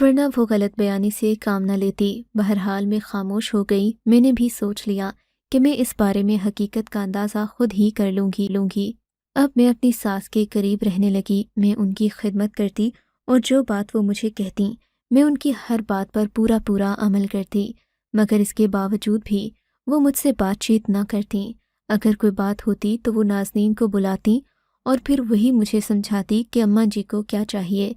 ورنہ وہ غلط بیانی سے کام نہ لیتی۔ بہرحال میں خاموش ہو گئی۔ میں نے بھی سوچ لیا کہ میں اس بارے میں حقیقت کا اندازہ خود ہی کر لوں گی۔ اب میں اپنی ساس کے قریب رہنے لگی۔ میں ان کی خدمت کرتی اور جو بات وہ مجھے کہتیں میں ان کی ہر بات پر پورا عمل کرتی، مگر اس کے باوجود بھی وہ مجھ سے بات چیت نہ کرتیں۔ اگر کوئی بات ہوتی تو وہ نازنین کو بلاتیں اور پھر وہی مجھے سمجھاتی کہ اماں جی کو کیا چاہیے۔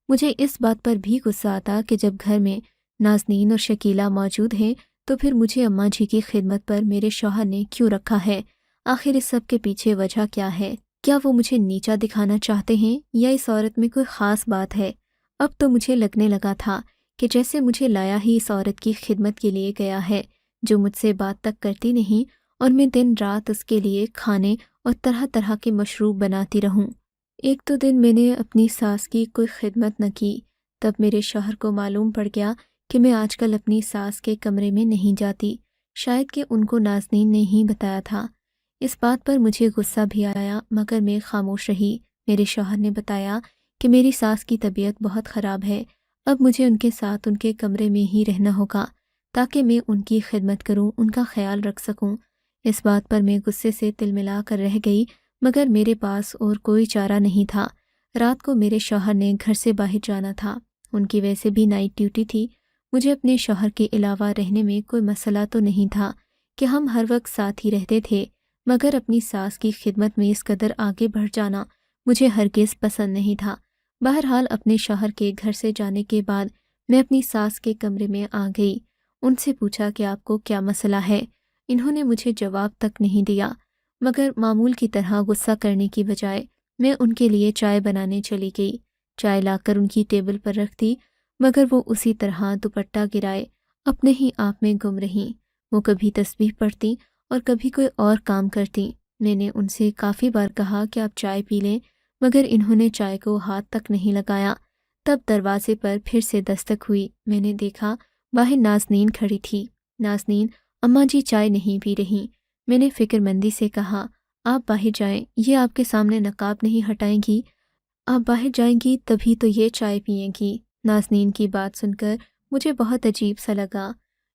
مجھے اس بات پر بھی غصہ آتا کہ جب گھر میں نازنین اور شکیلہ موجود ہیں تو پھر مجھے اماں جی کی خدمت پر میرے شوہر نے کیوں رکھا ہے؟ آخر اس سب کے پیچھے وجہ کیا ہے؟ کیا وہ مجھے نیچا دکھانا چاہتے ہیں یا اس عورت میں کوئی خاص بات ہے؟ اب تو مجھے لگنے لگا تھا کہ جیسے مجھے لایا ہی اس عورت کی خدمت کے لیے گیا ہے جو مجھ سے بات تک کرتی نہیں اور میں دن رات اس کے لیے کھانے اور طرح طرح کے مشروب بناتی رہوں۔ ایک تو دن میں نے اپنی ساس کی کوئی خدمت نہ کی، تب میرے شوہر کو معلوم پڑ گیا کہ میں آج کل اپنی ساس کے کمرے میں نہیں جاتی، شاید کہ ان کو نازنین نے ہی بتایا تھا۔ اس بات پر مجھے غصہ بھی آیا مگر میں خاموش رہی۔ میرے شوہر نے بتایا کہ میری ساس کی طبیعت بہت خراب ہے، اب مجھے ان کے ساتھ ان کے کمرے میں ہی رہنا ہوگا تاکہ میں ان کی خدمت کروں، ان کا خیال رکھ سکوں۔ اس بات پر میں غصے سے تل ملا کر رہ گئی مگر میرے پاس اور کوئی چارہ نہیں تھا۔ رات کو میرے شوہر نے گھر سے باہر جانا تھا، ان کی ویسے بھی نائٹ ڈیوٹی تھی۔ مجھے اپنے شوہر کے علاوہ رہنے میں کوئی مسئلہ تو نہیں تھا کہ ہم ہر وقت ساتھ ہی رہتے تھے، مگر اپنی ساس کی خدمت میں اس قدر آگے بڑھ جانا مجھے ہرگز پسند نہیں تھا۔ بہرحال اپنے شوہر کے گھر سے جانے کے بعد میں اپنی ساس کے کمرے میں آ گئی۔ ان سے پوچھا کہ آپ کو کیا مسئلہ ہے؟ انہوں نے مجھے جواب تک نہیں دیا مگر معمول کی طرح غصہ کرنے کی بجائے میں ان کے لیے چائے بنانے چلی گئی۔ چائے لا کر ان کی ٹیبل پر رکھ دی مگر وہ اسی طرح دوپٹہ گرائے اپنے ہی آپ میں گم رہیں۔ وہ کبھی تسبیح پڑھتی اور کبھی کوئی اور کام کرتی۔ میں نے ان سے کافی بار کہا کہ آپ چائے پی لیں مگر انہوں نے چائے کو ہاتھ تک نہیں لگایا۔ تب دروازے پر پھر سے دستک ہوئی۔ میں نے دیکھا باہر نازنین کھڑی تھی۔ نازنین، اماں جی چائے نہیں پی رہیں۔ میں نے فکر مندی سے کہا آپ باہر جائیں، یہ آپ کے سامنے نقاب نہیں ہٹائیں گی؟ آپ باہر جائیں گی تبھی تو یہ چائے پئیں گی۔ نازنین کی بات سن کر مجھے بہت عجیب سا لگا۔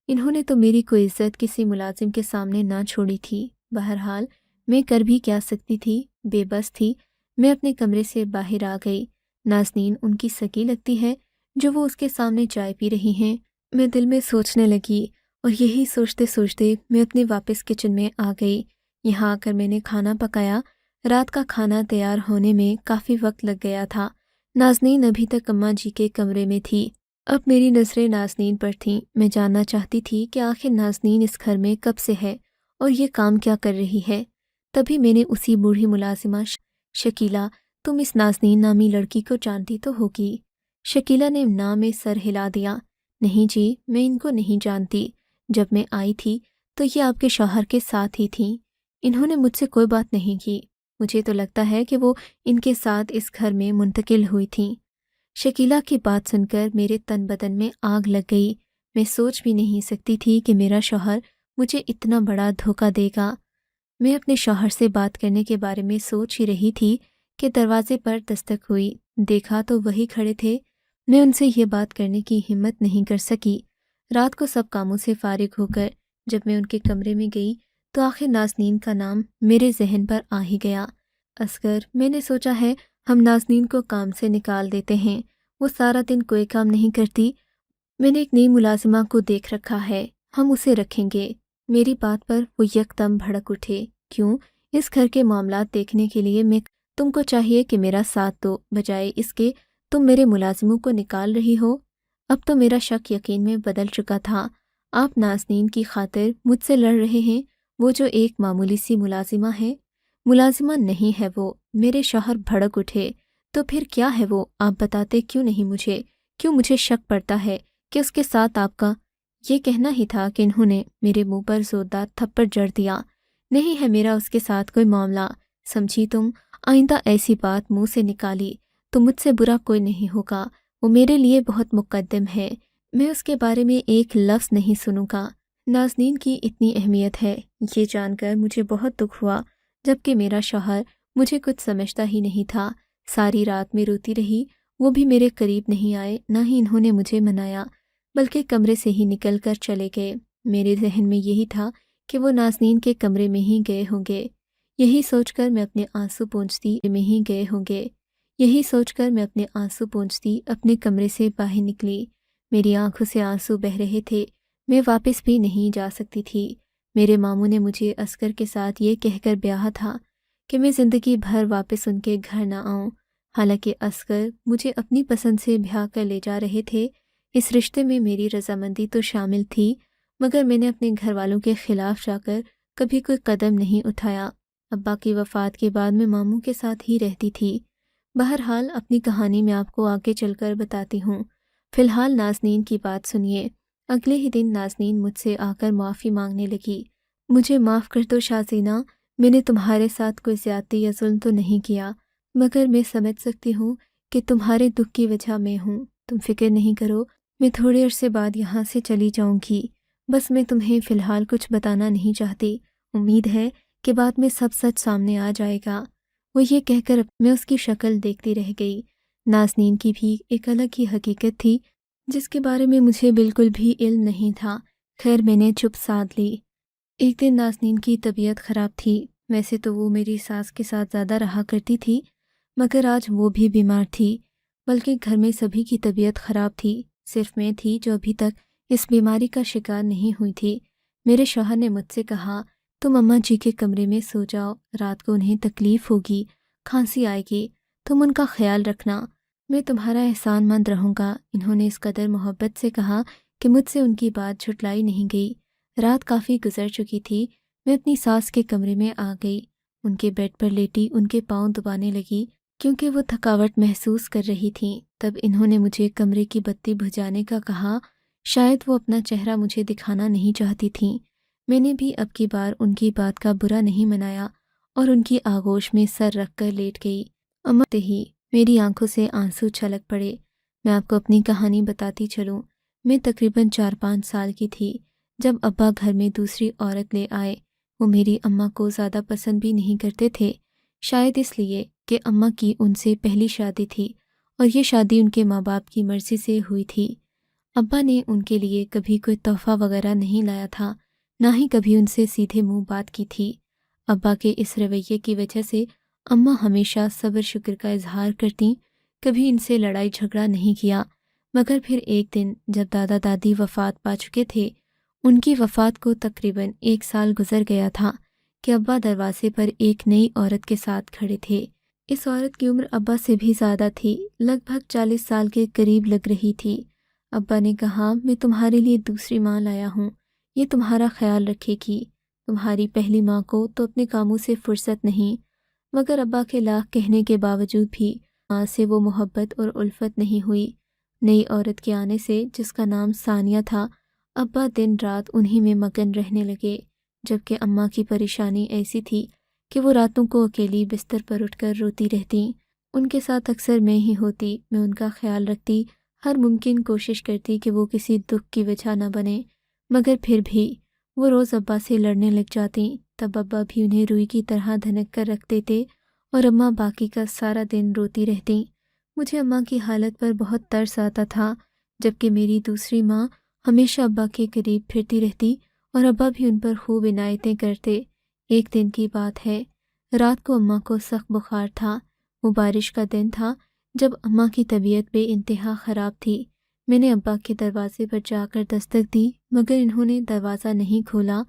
انہوں نے تو میری کوئی عزت کسی ملازم کے سامنے نہ چھوڑی تھی۔ بہرحال میں کر بھی کیا سکتی تھی، بے بس تھی۔ میں اپنے کمرے سے باہر آ گئی۔ نازنین ان کی سکی لگتی ہے جو وہ اس کے سامنے چائے پی رہی ہیں، میں دل میں سوچنے لگی اور یہی سوچتے سوچتے میں اپنے واپس کچن میں آ گئی۔ یہاں آ کر میں نے کھانا پکایا۔ رات کا کھانا تیار ہونے میں کافی وقت لگ گیا تھا۔ نازنین ابھی تک اماں جی کے کمرے میں تھی۔ اب میری نظریں نازنین پر تھیں۔ میں جاننا چاہتی تھی کہ آخر نازنین اس گھر میں کب سے ہے اور یہ کام کیا کر رہی ہے۔ تبھی میں نے اسی بوڑھی ملازمہ شکیلہ، تم اس نازنین نامی لڑکی کو جانتی تو ہوگی؟ شکیلہ نے نام میں سر ہلا دیا۔ نہیں جی، میں ان کو نہیں جانتی۔ جب میں آئی تھی تو یہ آپ کے شوہر کے ساتھ ہی تھیں۔ انہوں نے مجھ سے کوئی بات نہیں کی۔ مجھے تو لگتا ہے کہ وہ ان کے ساتھ اس گھر میں منتقل ہوئی تھیں۔ شکیلہ کی بات سن کر میرے تن بدن میں آگ لگ گئی۔ میں سوچ بھی نہیں سکتی تھی کہ میرا شوہر مجھے اتنا بڑا دھوکہ دے گا۔ میں اپنے شوہر سے بات کرنے کے بارے میں سوچ ہی رہی تھی کہ دروازے پر دستک ہوئی۔ دیکھا تو وہی کھڑے تھے۔ میں ان سے یہ بات کرنے کی ہمت نہیں کر سکی۔ رات کو سب کاموں سے فارغ ہو کر جب میں ان کے کمرے میں گئی تو آخر نازنین کا نام میرے ذہن پر آ ہی گیا۔ اصغر، میں نے سوچا ہے ہم نازنین کو کام سے نکال دیتے ہیں، وہ سارا دن کوئی کام نہیں کرتی۔ میں نے ایک نئی ملازمہ کو دیکھ رکھا ہے، ہم اسے رکھیں گے۔ میری بات پر وہ یکدم بھڑک اٹھے۔ کیوں؟ اس گھر کے معاملات دیکھنے کے لیے تم کو چاہیے کہ میرا ساتھ دو، بجائے اس کے تم میرے ملازموں کو نکال رہی ہو۔ اب تو میرا شک یقین میں بدل چکا تھا۔ آپ نازنین کی خاطر مجھ سے لڑ رہے ہیں، وہ جو ایک معمولی سی ملازمہ ہے؟ ملازمہ نہیں ہے وہ۔ میرے شوہر بھڑک اٹھے۔ تو پھر کیا ہے وہ؟ آپ بتاتے کیوں نہیں مجھے؟ کیوں مجھے شک پڑتا ہے کہ اس کے ساتھ آپ کا؟ یہ کہنا ہی تھا کہ انہوں نے میرے منہ پر زوردار تھپڑ جڑ دیا۔ نہیں ہے میرا اس کے ساتھ کوئی معاملہ، سمجھی تم؟ آئندہ ایسی بات منہ سے نکالی تو مجھ سے برا کوئی نہیں ہوگا۔ وہ میرے لیے بہت مقدم ہے، میں اس کے بارے میں ایک لفظ نہیں سنوں گا۔ نازنین کی اتنی اہمیت ہے، یہ جان کر مجھے بہت دکھ ہوا، جبکہ میرا شوہر مجھے کچھ سمجھتا ہی نہیں تھا۔ ساری رات میں روتی رہی۔ وہ بھی میرے قریب نہیں آئے، نہ ہی انہوں نے مجھے منایا، بلکہ کمرے سے ہی نکل کر چلے گئے۔ میرے ذہن میں یہی تھا کہ وہ نازنین کے کمرے میں ہی گئے ہوں گے۔ یہی سوچ کر میں اپنے آنسو پونچھتی اپنے کمرے سے باہر نکلی۔ میری آنکھوں سے آنسو بہہ رہے تھے، میں واپس بھی نہیں جا سکتی تھی۔ میرے ماموں نے مجھے اصغر کے ساتھ یہ کہہ کر بیاہا تھا کہ میں زندگی بھر واپس ان کے گھر نہ آؤں۔ حالانکہ اصغر مجھے اپنی پسند سے بیاہ کر لے جا رہے تھے، اس رشتے میں میری رضامندی تو شامل تھی، مگر میں نے اپنے گھر والوں کے خلاف جا کر کبھی کوئی قدم نہیں اٹھایا۔ ابا کی وفات کے بعد میں ماموں کے ساتھ ہی رہتی تھی۔ بہرحال اپنی کہانی میں آپ کو آگے چل کر بتاتی ہوں۔ فی الحال نازنین کی بات سنیے۔ اگلے ہی دن نازنین مجھ سے آ کر معافی مانگنے لگی۔ مجھے معاف کر دو شازینہ، میں نے تمہارے ساتھ کوئی زیادتی یا ظلم تو نہیں کیا، مگر میں سمجھ سکتی ہوں کہ تمہارے دکھ کی وجہ میں ہوں۔ تم فکر نہیں کرو، میں تھوڑے عرصے بعد یہاں سے چلی جاؤں گی۔ بس میں تمہیں فی الحال کچھ بتانا نہیں چاہتی، امید ہے کہ بعد میں سب سچ سامنے آ جائے گا۔ وہ یہ کہہ کر میں اس کی شکل دیکھتی رہ گئی۔ نازنین کی بھی ایک الگ ہی حقیقت تھی جس کے بارے میں مجھے بالکل بھی علم نہیں تھا۔ خیر میں نے چپ سادھ لی۔ ایک دن نازنین کی طبیعت خراب تھی۔ ویسے تو وہ میری ساس کے ساتھ زیادہ رہا کرتی تھی، مگر آج وہ بھی بیمار تھی، بلکہ گھر میں سبھی کی طبیعت خراب تھی، صرف میں تھی جو ابھی تک اس بیماری کا شکار نہیں ہوئی تھی۔ میرے شوہر نے مجھ سے کہا، تم اماں جی کے کمرے میں سو جاؤ، رات کو انہیں تکلیف ہوگی، کھانسی آئے گی، تم ان کا خیال رکھنا، میں تمہارا احسان مند رہوں گا۔ انہوں نے اس قدر محبت سے کہا کہ مجھ سے ان کی بات جھٹلائی نہیں گئی۔ رات کافی گزر چکی تھی، میں اپنی ساس کے کمرے میں آ گئی، ان کے بیڈ پر لیٹی ان کے پاؤں دبانے لگی کیونکہ وہ تھکاوٹ محسوس کر رہی تھیں۔ تب انہوں نے مجھے کمرے کی بتی بجھانے کا کہا، شاید وہ اپنا چہرہ مجھے دکھانا نہیں چاہتی تھیں۔ میں نے بھی اب کی بار ان کی بات کا برا نہیں منایا اور ان کی آغوش میں سر رکھ کر لیٹ گئی۔ اماں ہی میری آنکھوں سے آنسو چھلک پڑے۔ میں آپ کو اپنی کہانی بتاتی چلوں۔ میں تقریباً 4-5 سال کی تھی جب ابا گھر میں دوسری عورت لے آئے۔ وہ میری اماں کو زیادہ پسند بھی نہیں کرتے تھے، شاید اس لیے کہ اماں کی ان سے پہلی شادی تھی اور یہ شادی ان کے ماں باپ کی مرضی سے ہوئی تھی۔ ابا نے ان کے لیے کبھی کوئی تحفہ وغیرہ نہیں لایا تھا، نہ ہی کبھی ان سے سیدھے منہ بات کی تھی۔ ابا کے اس رویے کی وجہ سے اماں ہمیشہ صبر شکر کا اظہار کرتیں، کبھی ان سے لڑائی جھگڑا نہیں کیا۔ مگر پھر ایک دن جب دادا دادی وفات پا چکے تھے، ان کی وفات کو تقریباً 1 سال گزر گیا تھا کہ ابا دروازے پر ایک نئی عورت کے ساتھ کھڑے تھے۔ اس عورت کی عمر ابا سے بھی زیادہ تھی، لگ بھگ 40 سال کے قریب لگ رہی تھی۔ ابا نے کہا، میں تمہارے لیے دوسری ماں لایا ہوں، یہ تمہارا خیال رکھے گی۔ تمہاری پہلی ماں کو تو اپنے کاموں سے فرصت نہیں، مگر ابا کے لاکھ کہنے کے باوجود بھی ماں سے وہ محبت اور الفت نہیں ہوئی۔ نئی عورت کے آنے سے، جس کا نام ثانیہ تھا، ابا دن رات انہی میں مگن رہنے لگے، جبکہ اماں کی پریشانی ایسی تھی کہ وہ راتوں کو اکیلی بستر پر اٹھ کر روتی رہتیں۔ ان کے ساتھ اکثر میں ہی ہوتی، میں ان کا خیال رکھتی، ہر ممکن کوشش کرتی کہ وہ کسی دکھ کی وجہ نہ بنے، مگر پھر بھی وہ روز ابا سے لڑنے لگ جاتیں۔ تب ابا بھی انہیں روئی کی طرح دھنک کر رکھ دیتے اور اماں باقی کا سارا دن روتی رہتیں۔ مجھے اماں کی حالت پر بہت ترس آتا تھا، جبکہ میری دوسری ماں ہمیشہ ابا کے قریب پھرتی رہتی اور ابا بھی ان پر خوب عنایتیں کرتے۔ ایک دن کی بات ہے، رات کو اماں کو سخت بخار تھا۔ وہ بارش کا دن تھا جب اماں کی طبیعت بے انتہا خراب تھی۔ میں نے ابا کے دروازے پر جا کر دستک دی، مگر انہوں نے دروازہ نہیں کھولا۔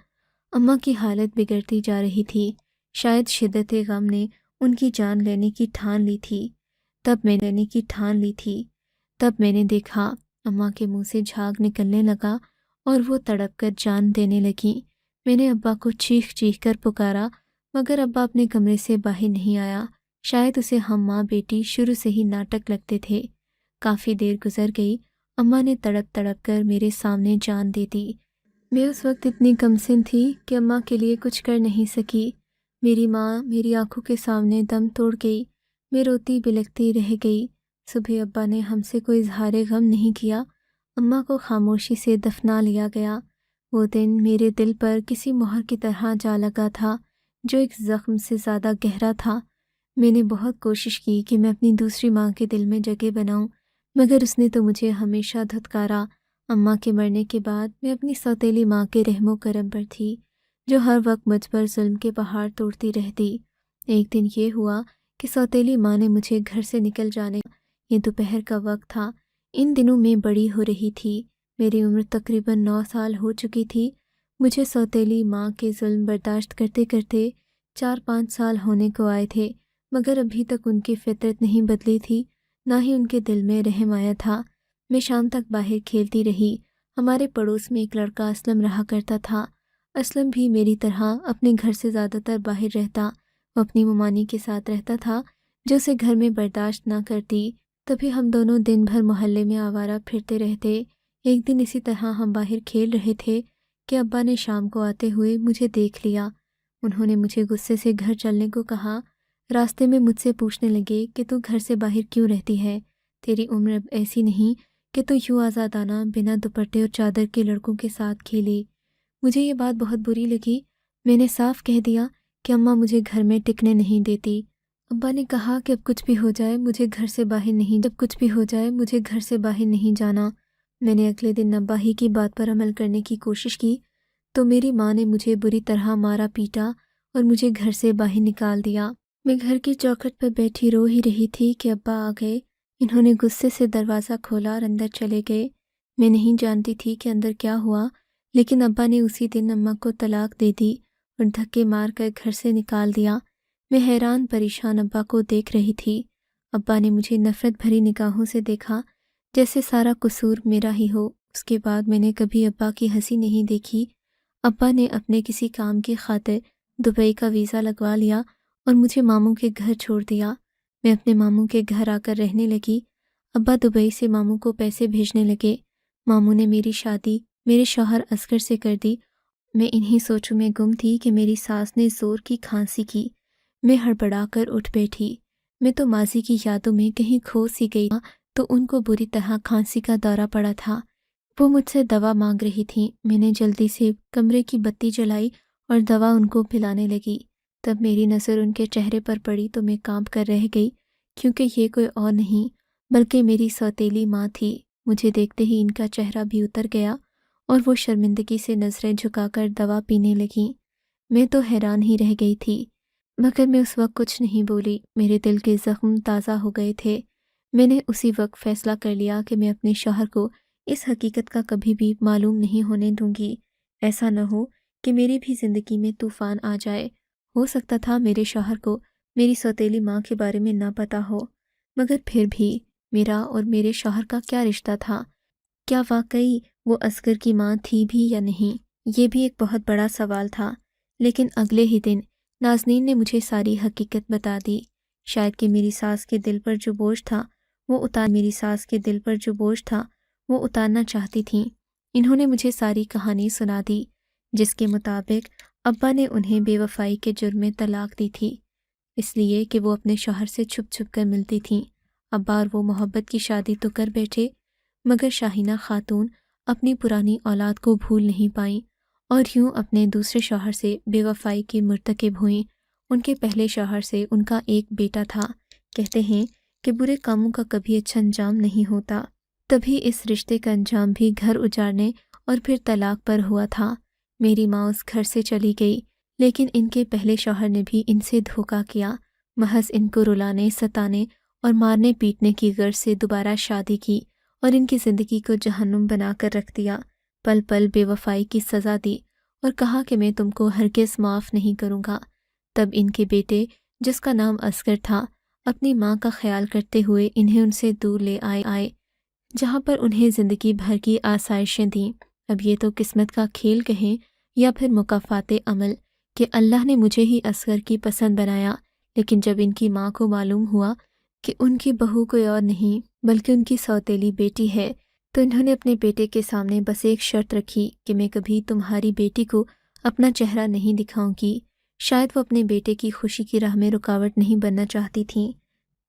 اماں کی حالت بگڑتی جا رہی تھی، شاید شدت غم نے ان کی جان لینے کی ٹھان لی تھی۔ تب میں نے دیکھا اماں کے منہ سے جھاگ نکلنے لگا اور وہ تڑپ کر جان دینے لگیں۔ میں نے ابا کو چیخ چیخ کر پکارا، مگر ابا اپنے کمرے سے باہر نہیں آیا۔ شاید اسے ہم ماں بیٹی شروع سے ہی ناٹک لگتے تھے۔ کافی دیر گزر گئی، اماں نے تڑپ تڑپ کر میرے سامنے جان دے دی۔ میں اس وقت اتنی کمسن تھی کہ اماں کے لیے کچھ کر نہیں سکی۔ میری ماں میری آنکھوں کے سامنے دم توڑ گئی، میں روتی بلکتی رہ گئی۔ صبح ابا نے ہم سے کوئی اظہار غم نہیں کیا، اماں کو خاموشی سے دفنا لیا گیا۔ وہ دن میرے دل پر کسی مہر کی طرح جا لگا تھا، جو ایک زخم سے زیادہ گہرا تھا۔ میں نے بہت کوشش کی کہ میں اپنی دوسری ماں کے دل میں جگہ بناؤں، مگر اس نے تو مجھے ہمیشہ دھتکارا۔ اماں کے مرنے کے بعد میں اپنی سوتیلی ماں کے رحم و کرم پر تھی، جو ہر وقت مجھ پر ظلم کے پہاڑ توڑتی رہتی۔ ایک دن یہ ہوا کہ سوتیلی ماں نے مجھے گھر سے نکل جانے، یہ دوپہر کا وقت تھا۔ ان دنوں میں بڑی ہو رہی تھی، میری عمر تقریباً 9 سال ہو چکی تھی۔ مجھے سوتیلی ماں کے ظلم برداشت کرتے کرتے 4-5 سال ہونے کو آئے تھے، مگر ابھی تک ان کی فطرت نہیں بدلی تھی، نہ ہی ان کے دل میں رحم آیا تھا۔ میں شام تک باہر کھیلتی رہی۔ ہمارے پڑوس میں ایک لڑکا اسلم رہا کرتا تھا۔ اسلم بھی میری طرح اپنے گھر سے زیادہ تر باہر رہتا۔ وہ اپنی ممانی کے ساتھ رہتا تھا، جو اسے گھر میں برداشت نہ کرتی۔ تبھی ہم دونوں دن بھر محلے میں آوارہ پھرتے رہتے۔ ایک دن اسی طرح ہم باہر کھیل رہے تھے کہ ابا نے شام کو آتے ہوئے مجھے دیکھ لیا۔ انہوں نے مجھے غصے سے گھر چلنے کو کہا۔ راستے میں مجھ سے پوچھنے لگے کہ تو گھر سے باہر کیوں رہتی ہے؟ تیری عمر اب ایسی نہیں کہ تو یوں آزادانہ بنا دوپٹے اور چادر کے لڑکوں کے ساتھ کھیلے۔ مجھے یہ بات بہت بری لگی۔ میں نے صاف کہہ دیا کہ اماں مجھے گھر میں ٹکنے نہیں دیتی۔ ابا نے کہا کہ اب کچھ بھی ہو جائے مجھے گھر سے باہر نہیں جانا۔ میں نے اگلے دن ابا ہی کی بات پر عمل کرنے کی کوشش کی تو میری ماں نے مجھے بری طرح مارا پیٹا اور مجھے گھر سے باہر نکال دیا۔ میں گھر کی چوکھٹ پر بیٹھی رو ہی رہی تھی کہ ابا آ گئے۔ انہوں نے غصے سے دروازہ کھولا اور اندر چلے گئے۔ میں نہیں جانتی تھی کہ اندر کیا ہوا، لیکن ابا نے اسی دن اماں کو طلاق دے دی اور دھکے مار کر گھر سے نکال دیا۔ میں حیران پریشان ابا کو دیکھ رہی تھی۔ ابا نے مجھے نفرت بھری نگاہوں سے دیکھا، جیسے سارا قصور میرا ہی ہو۔ اس کے بعد میں نے کبھی ابا کی ہنسی نہیں دیکھی۔ ابا نے اپنے کسی کام کی خاطر دبئی کا ویزا لگوا لیا اور مجھے ماموں کے گھر چھوڑ دیا۔ میں اپنے ماموں کے گھر آ کر رہنے لگی۔ ابا دبئی سے ماموں کو پیسے بھیجنے لگے۔ ماموں نے میری شادی میرے شوہر اصغر سے کر دی۔ میں انہی سوچوں میں گم تھی کہ میری ساس نے زور کی کھانسی کی۔ میں ہڑبڑا کر اٹھ بیٹھی۔ میں تو ماضی کی یادوں میں کہیں کھو سی گئی تو ان کو بری طرح کھانسی کا دورہ پڑا تھا۔ وہ مجھ سے دوا مانگ رہی تھیں۔ میں نے جلدی سے کمرے کی بتی جلائی اور دوا ان کو پلانے لگی۔ تب میری نظر ان کے چہرے پر پڑی تو میں کانپ کر رہ گئی، کیونکہ یہ کوئی اور نہیں بلکہ میری سوتیلی ماں تھی۔ مجھے دیکھتے ہی ان کا چہرہ بھی اتر گیا اور وہ شرمندگی سے نظریں جھکا کر دوا پینے لگیں۔ میں تو حیران ہی رہ گئی تھی، مگر میں اس وقت کچھ نہیں بولی۔ میرے دل کے زخم تازہ ہو گئے تھے۔ میں نے اسی وقت فیصلہ کر لیا کہ میں اپنے شوہر کو اس حقیقت کا کبھی بھی معلوم نہیں ہونے دوں گی۔ ایسا نہ ہو کہ میری بھی زندگی میں طوفان آ جائے۔ ہو سکتا تھا میرے شوہر کو میری سوتیلی ماں کے بارے میں نہ پتہ ہو، مگر پھر بھی میرا اور میرے شوہر کا کیا رشتہ تھا؟ کیا واقعی وہ اصغر کی ماں تھی بھی یا نہیں؟ یہ بھی ایک بہت بڑا سوال تھا۔ لیکن اگلے ہی دن نازنین نے مجھے ساری حقیقت بتا دی۔ شاید کہ میری ساس کے دل پر جو بوجھ تھا وہ اتارنا چاہتی تھیں۔ انہوں نے مجھے ساری کہانی سنا دی، جس کے مطابق ابا نے انہیں بے وفائی کے جرم میں طلاق دی تھی، اس لیے کہ وہ اپنے شوہر سے چھپ چھپ کر ملتی تھیں۔ ابا اور وہ محبت کی شادی تو کر بیٹھے، مگر شاہینہ خاتون اپنی پرانی اولاد کو بھول نہیں پائیں اور یوں اپنے دوسرے شوہر سے بے وفائی کی مرتکب ہوئیں۔ ان کے پہلے شوہر سے ان کا ایک بیٹا تھا۔ کہتے ہیں کہ برے کاموں کا کبھی اچھا انجام نہیں ہوتا، تبھی اس رشتے کا انجام بھی گھر اجاڑنے اور پھر طلاق پر ہوا تھا۔ میری ماں اس گھر سے چلی گئی، لیکن ان کے پہلے شوہر نے بھی ان سے دھوکہ کیا، محض ان کو رلانے، ستانے اور مارنے پیٹنے کی غرض سے دوبارہ شادی کی اور ان کی زندگی کو جہنم بنا کر رکھ دیا۔ پل پل بے وفائی کی سزا دی اور کہا کہ میں تم کو ہرگز معاف نہیں کروں گا۔ تب ان کے بیٹے، جس کا نام اصغر تھا، اپنی ماں کا خیال کرتے ہوئے انہیں ان سے دور لے آئے، جہاں پر انہیں زندگی بھر کی آسائشیں دیں۔ اب یہ تو قسمت کا کھیل کہیں یا پھر مکافات عمل کہ اللہ نے مجھے ہی اصغر کی پسند بنایا۔ لیکن جب ان کی ماں کو معلوم ہوا کہ ان کی بہو کوئی اور نہیں بلکہ ان کی سوتیلی بیٹی ہے، تو انہوں نے اپنے بیٹے کے سامنے بس ایک شرط رکھی کہ میں کبھی تمہاری بیٹی کو اپنا چہرہ نہیں دکھاؤں گی۔ شاید وہ اپنے بیٹے کی خوشی کی راہ میں رکاوٹ نہیں بننا چاہتی تھیں۔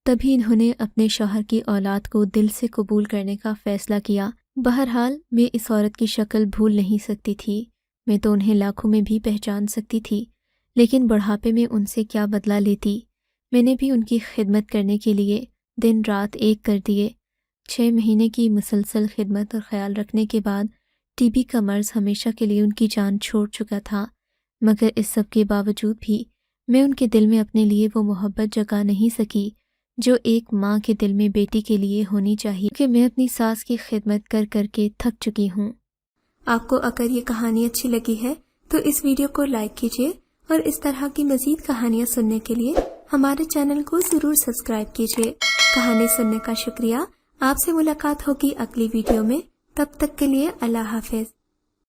تبھی انہوں نے اپنے شوہر کی اولاد کو دل سے قبول کرنے کا فیصلہ کیا۔ بہرحال میں اس عورت کی شکل بھول نہیں سکتی تھی۔ میں تو انہیں لاکھوں میں بھی پہچان سکتی تھی، لیکن بڑھاپے میں ان سے کیا بدلہ لیتی۔ میں نے بھی ان کی خدمت کرنے کے لیے دن رات ایک کر دیے۔ 6 مہینے کی مسلسل خدمت اور خیال رکھنے کے بعد ٹی بی کا مرض ہمیشہ کے لیے ان کی جان چھوڑ چکا تھا، مگر اس سب کے باوجود بھی میں ان کے دل میں اپنے لیے وہ محبت جگا نہیں سکی جو ایک ماں کے دل میں بیٹی کے لیے ہونی چاہیے، کہ میں اپنی ساس کی خدمت کر کر کے تھک چکی ہوں۔ آپ کو اگر یہ کہانی اچھی لگی ہے تو اس ویڈیو کو لائک کیجیے اور اس طرح کی مزید کہانیاں سننے کے لیے ہمارے چینل کو ضرور سبسکرائب کیجیے۔ کہانی سننے کا شکریہ۔ آپ سے ملاقات ہوگی اگلی ویڈیو میں، تب تک کے لیے اللہ حافظ۔